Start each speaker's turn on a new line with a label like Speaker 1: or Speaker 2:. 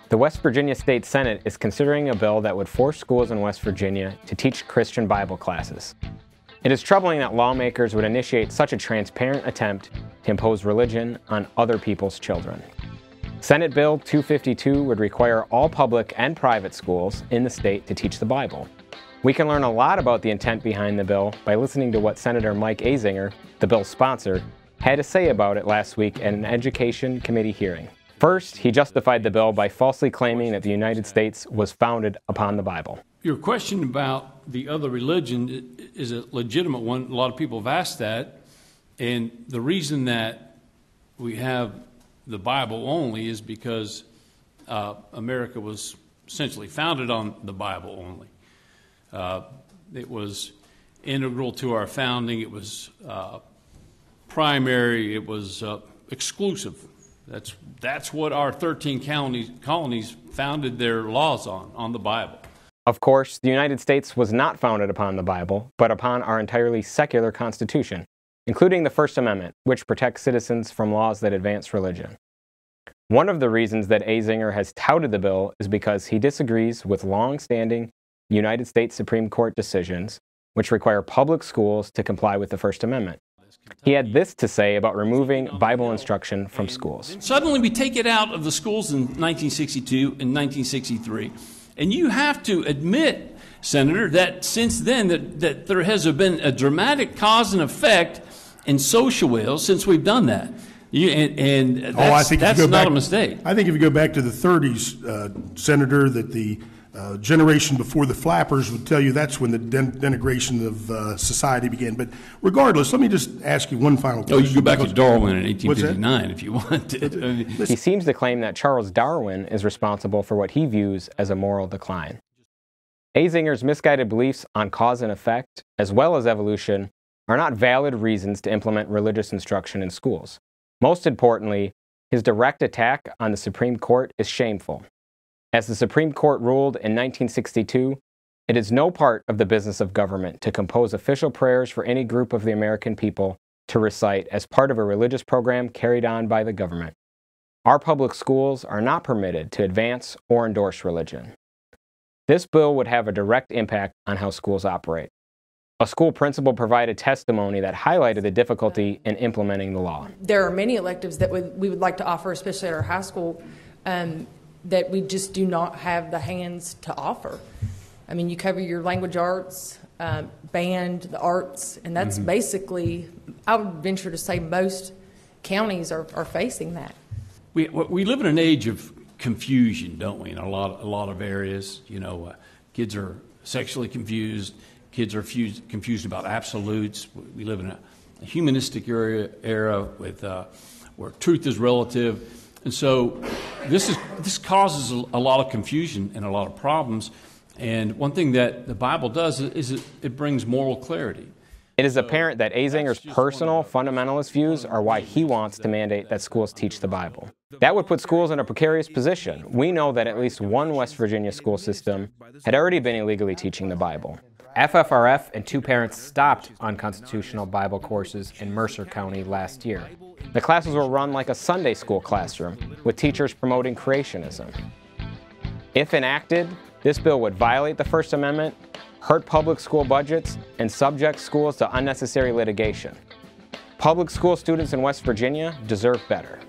Speaker 1: The West Virginia State Senate is considering a bill that would force schools in West Virginia to teach Christian Bible classes. It is troubling that lawmakers would initiate such a transparent attempt to impose religion on other people's children. Senate Bill 252 would require all public and private schools in the state to teach the Bible. We can learn a lot about the intent behind the bill by listening to what Senator Mike Azinger, the bill's sponsor, had to say about it last week at an Education Committee hearing. First, he justified the bill by falsely claiming that the United States was founded upon the Bible.
Speaker 2: Your question about the other religion is a legitimate one. A lot of people have asked that. And the reason that we have the Bible only is because America was essentially founded on the Bible only. It was integral to our founding. It was primary. It was exclusive. That's what our 13 colonies founded their laws on the Bible.
Speaker 1: Of course, the United States was not founded upon the Bible, but upon our entirely secular Constitution, including the First Amendment, which protects citizens from laws that advance religion. One of the reasons that Azinger has touted the bill is because he disagrees with long-standing United States Supreme Court decisions, which require public schools to comply with the First Amendment. He had this to say about removing Bible instruction from schools.
Speaker 2: Suddenly we take it out of the schools in 1962 and 1963. And you have to admit, Senator, that since then that there has been a dramatic cause and effect in social ills since we've done that. That's not a mistake.
Speaker 3: I think if you go back to the 30s, Senator, that the generation before the flappers would tell you that's when the denigration of society began. But regardless, let me just ask you one final question.
Speaker 2: Oh, you go back to Darwin in 1859 if you want to.
Speaker 1: He seems to claim that Charles Darwin is responsible for what he views as a moral decline. Azinger's misguided beliefs on cause and effect, as well as evolution, are not valid reasons to implement religious instruction in schools. Most importantly, his direct attack on the Supreme Court is shameful. As the Supreme Court ruled in 1962, it is no part of the business of government to compose official prayers for any group of the American people to recite as part of a religious program carried on by the government. Our public schools are not permitted to advance or endorse religion. This bill would have a direct impact on how schools operate. A school principal provided testimony that highlighted the difficulty in implementing the law.
Speaker 4: There are many electives that we would like to offer, especially at our high school, that we just do not have the hands to offer. I mean, you cover your language arts, band, the arts, and that's basically, I would venture to say most counties are facing that.
Speaker 2: We live in an age of confusion, don't we, in a lot of areas. You know, kids are sexually confused. Kids are confused about absolutes. We live in a humanistic era with where truth is relative. And so this causes a lot of confusion and a lot of problems. And one thing that the Bible does is it brings moral clarity.
Speaker 1: It is apparent that Azinger's personal fundamentalist views are why he wants to mandate that schools teach the Bible. That would put schools in a precarious position. We know that at least one West Virginia school system had already been illegally teaching the Bible. FFRF and 2 parents stopped unconstitutional Bible courses in Mercer County last year. The classes were run like a Sunday school classroom, with teachers promoting creationism. If enacted, this bill would violate the First Amendment, hurt public school budgets, and subject schools to unnecessary litigation. Public school students in West Virginia deserve better.